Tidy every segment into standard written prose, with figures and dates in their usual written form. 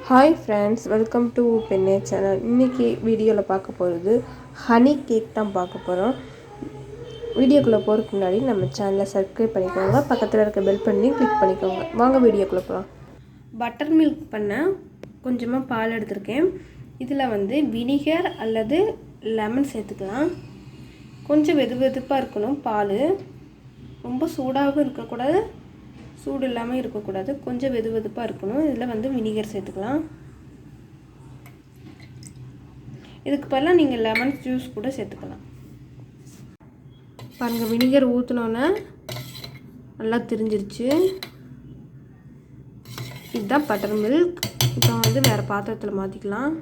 Hi friends, welcome to பெண்ணே channel. இன்றைக்கி வீடியோவில் பார்க்க போகிறது ஹனி கேக் தான் பார்க்க போகிறோம். வீடியோக்குள்ளே போகிறதுக்கு முன்னாடி நம்ம சேனலை சப்ஸ்கிரைப் பண்ணிக்கோங்க, பக்கத்தில் இருக்க பெல் பண்ணி கிளிக் பண்ணிக்கோங்க. வாங்க வீடியோக்குள்ளே போகலாம். பட்டர் மில்க் பண்ண கொஞ்சமாக பால் எடுத்திருக்கேன். இதில் வினிகர் அல்லது லெமன் சேர்த்துக்கலாம். கொஞ்சம் வெதுப்பாக இருக்கணும். பால் ரொம்ப சூடாகவும் இருக்கக்கூடாது, சூடு இல்லாமல் இருக்கக்கூடாது, கொஞ்சம் வெதுப்பாக இருக்கணும். இதில் வினிகர் சேர்த்துக்கலாம். இதுக்கு பதிலாக நீங்கள் லெமன் ஜூஸ் கூட சேர்த்துக்கலாம். பாருங்கள், வினிகர் ஊற்றினோன்னே நல்லா திரிஞ்சிருச்சு. இதுதான் பட்டர் மில்க். இப்போ வேறு பாத்திரத்தில் மாற்றிக்கலாம்.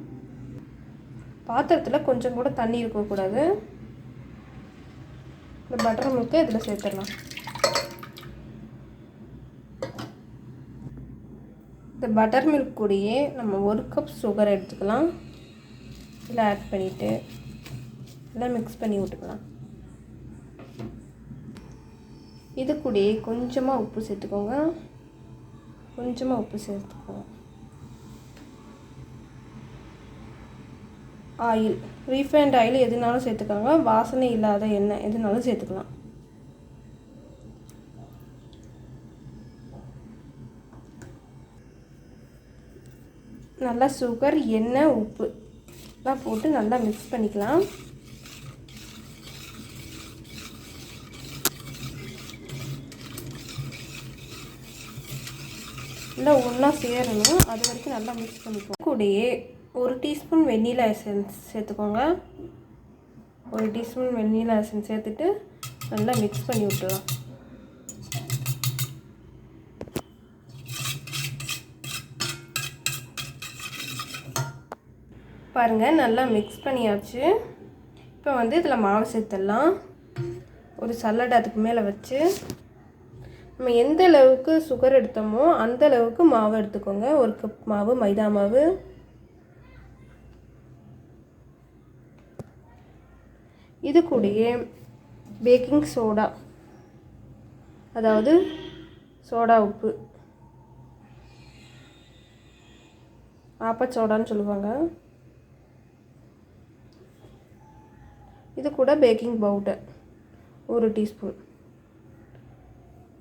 பாத்திரத்தில் கொஞ்சம் கூட தண்ணி இருக்கக்கூடாது. இந்த பட்டர் மில்க்கை இதில் சேர்த்துடலாம். இந்த பட்டர் மில்க் கூடயே நம்ம 1 கப் சுகர் எடுத்துக்கலாம். இதில் ஆட் பண்ணிவிட்டு எல்லாம் மிக்ஸ் பண்ணி விட்டுக்கலாம். இது கூடயே கொஞ்சமாக உப்பு சேர்த்துக்கோங்க. ஆயில், ரீஃபைண்ட் ஆயில் எதுனாலும் சேர்த்துக்கோங்க. வாசனை இல்லாத எண்ணெய் எதுனாலும் சேர்த்துக்கலாம். நல்லா சுகர், எண்ணெய், உப்பு எல்லாம் போட்டு நல்லா மிக்ஸ் பண்ணிக்கலாம். நல்லா ஒன்றா சேரணும், அது வரைக்கும் நல்லா மிக்ஸ் பண்ணிக்கலாம். கூடயே 1 டீஸ்பூன் வெண்ணிலா எசன்ஸ் சேர்த்துக்கோங்க. 1 டீஸ்பூன் வெண்ணிலா எசன்ஸ் சேர்த்துட்டு நல்லா மிக்ஸ் பண்ணி விட்டுலாம். பாருங்கள், நல்லா மிக்ஸ் பண்ணியாச்சு. இப்போ இதில் மாவு சேர்த்துடலாம். ஒரு சல்லடை அதுக்கு மேலே வச்சு நம்ம எந்த அளவுக்கு சுகர் எடுத்தோமோ அந்த அளவுக்கு மாவு எடுத்துக்கோங்க. 1 கப் மாவு மைதா மாவு. இது கூடயே பேக்கிங் சோடா, அதாவது சோடா உப்பு, ஆப்பச்சோடான்னு சொல்லுவாங்க. இது கூட பேக்கிங் பவுடர் 1 டீஸ்பூன்.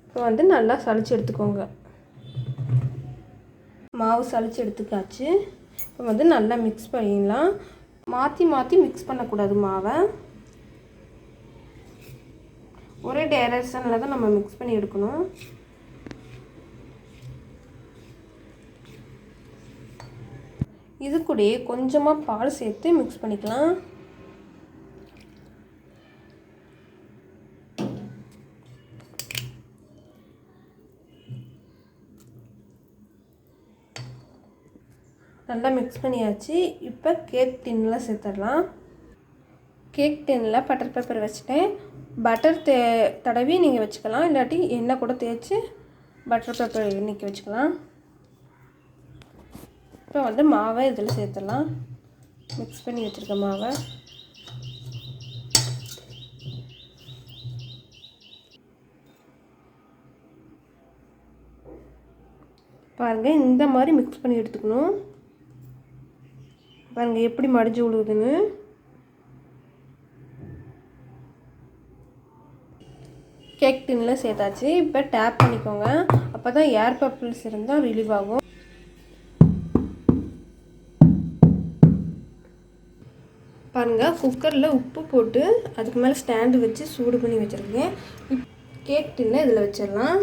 இப்போ நல்லா சளிச்சு எடுத்துக்கோங்க. மாவு சளிச்சு எடுத்துக்காச்சு. இப்போ நல்லா மிக்ஸ் பண்ணிடலாம். மாற்றி மிக்ஸ் பண்ணக்கூடாது. மாவை ஒரே டைரக்ஷனில் தான் நம்ம மிக்ஸ் பண்ணி எடுக்கணும். இது கூடயே கொஞ்சமாக பால் சேர்த்து மிக்ஸ் பண்ணிக்கலாம். நல்லா மிக்ஸ் பண்ணியாச்சு. இப்போ கேக் டின்னில் சேர்த்துடலாம். கேக் டின்னில் பட்டர் பேப்பர் வச்சுட்டேன். பட்டர் தடவி நீங்கள் வச்சுக்கலாம், இல்லாட்டி எண்ணெய் கூட தேய்ச்சி பட்டர் பேப்பர் இன்றைக்கி வச்சுக்கலாம். இப்போ மாவை இதில் சேர்த்துடலாம். மிக்ஸ் பண்ணி வச்சுருக்க மாவை பாருங்கள், இந்த மாதிரி மிக்ஸ் பண்ணி எடுத்துக்கணும். பாருங்கள் எப்படி மடிஞ்சு விழுவுதுன்னு. கேக் டின்னில் சேர்த்தாச்சு. இப்போ டேப் பண்ணிக்கோங்க, அப்போ தான் ஏர் பப்பிள்ஸ் இருந்தால் ரிலீவ் ஆகும். பாருங்கள், குக்கரில் உப்பு போட்டு அதுக்கு மேலே ஸ்டாண்டு வச்சு சூடு பண்ணி வச்சுருக்கேன். கேக் டின்னை இதில் வச்சிடலாம்.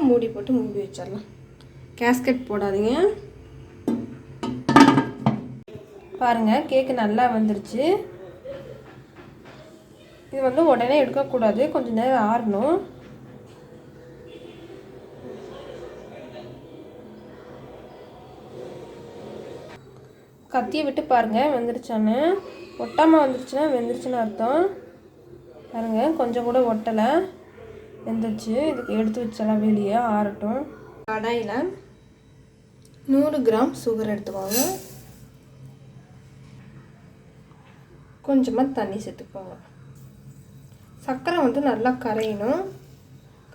மூடி போட்டு மூடி வச்சிடலாம். கேஸ்கெட் போடாதீங்க. பாருங்கள், கேக்கு நல்லா வந்துருச்சு. இது உடனே எடுக்கக்கூடாது, கொஞ்சம் நேரம் ஆறணும். கத்தியை விட்டு பாருங்கள் வெந்துருச்சான்னு. ஒட்டாமல் வந்துருச்சுன்னா வெந்துருச்சுன்னு அர்த்தம். பாருங்கள், கொஞ்சம் கூட ஒட்டலை, வெந்துருச்சு. இதுக்கு எடுத்து வச்சலாம், வெளியே ஆறட்டும். கடாயில் 100 கிராம் சுகர் எடுத்துக்கோங்க. கொஞ்சமாக தண்ணி சேர்த்துக்கோங்க. சர்க்கரை வந்து நல்லா கரையணும்,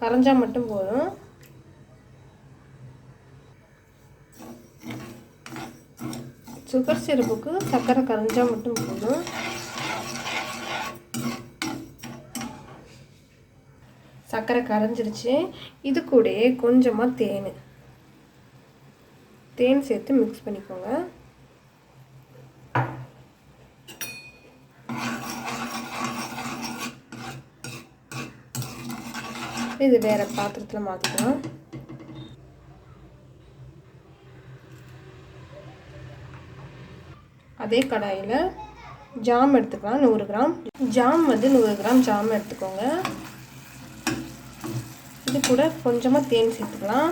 கரைஞ்சால் மட்டும் போதும். சுகர் சிரப்புக்கு சர்க்கரை கரைஞ்சால் மட்டும் போதும். சர்க்கரை கரைஞ்சிருச்சு. இது கூட கொஞ்சமாக தேன் சேர்த்து மிக்ஸ் பண்ணிக்கோங்க. இது வேறு பாத்திரத்தில் மாற்றிக்கலாம். அதே கடாயில் ஜாம் எடுத்துக்கலாம். 100 கிராம் ஜாம் வந்து 100 கிராம் ஜாம் எடுத்துக்கோங்க. இது கூட கொஞ்சமாக தேன் சேர்த்துக்கலாம்.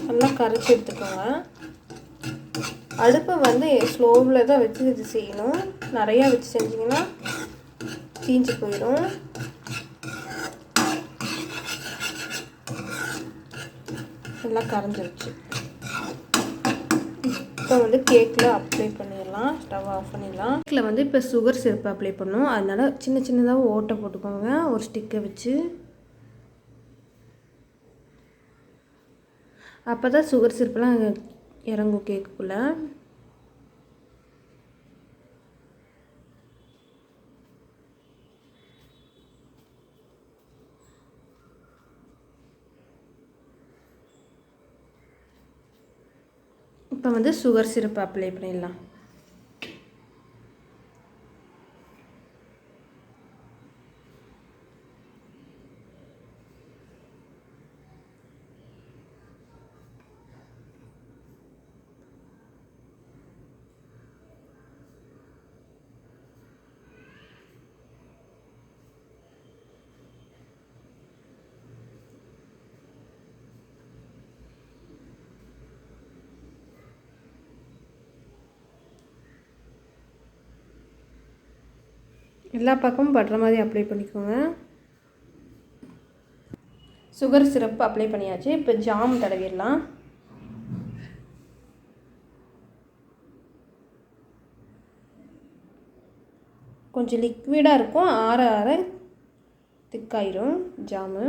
நல்லா கரைச்சி எடுத்துக்கோங்க. அடுப்பை வந்து ஸ்லோவில் தான் வச்சு இது செய்யணும். நிறையா வச்சு செஞ்சிங்கன்னா தீஞ்சு போயிடும். நல்லா கரைஞ்சிருச்சு. இப்போ வந்து கேக்கில் அப்ளை பண்ணிடலாம். ஸ்டவ் ஆஃப் பண்ணிடலாம். கேக்கில் வந்து இப்போ சுகர் சிரப்பு அப்ளை பண்ணணும். அதனால் சின்ன சின்னதாக ஓட்டை போட்டுக்கோங்க ஒரு ஸ்டிக்கை வச்சு. அப்போ தான் சுகர் சிரப்புலாம் இறங்கும் கேக்குக்குள்ளே. இப்போ வந்து சுகர் சிரப்பு அப்ளை பண்ணிடலாம். எல்லா பக்கமும் படுற மாதிரி அப்ளை பண்ணிக்கோங்க. சுகர் சிரப்பு அப்ளை பண்ணியாச்சு. இப்போ ஜாம் தடவிடலாம். கொஞ்சம் லிக்விடாக இருக்கும், ஆற ஆற திக்காயிரும் ஜாமு.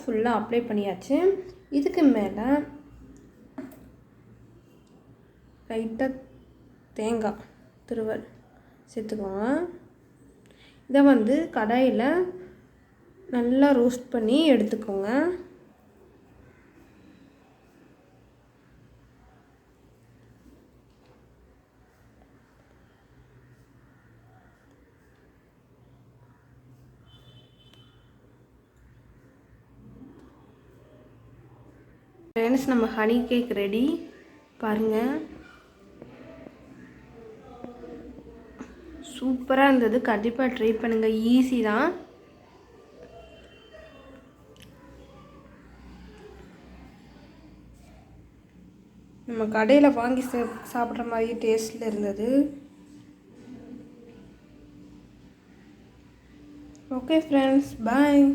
ஃபுல்லாக அப்ளை பண்ணியாச்சு. இதுக்கு மேலே லைட்டாக தேங்காய் துருவல் சேர்த்துக்கோங்க. இதை வந்து கடாயில் நல்லா ரோஸ்ட் பண்ணி எடுத்துக்கோங்க. ஃப்ரெண்ட்ஸ், நம்ம ஹனி கேக் ரெடி பாருங்கள். சூப்பராக இருந்தது. கண்டிப்பாக ட்ரை பண்ணுங்கள். ஈஸி தான். நம்ம கடையில் வாங்கி சாப்பிட்ற மாதிரி டேஸ்ட்டில் இருந்தது. ஓகே ஃப்ரெண்ட்ஸ், பாய்.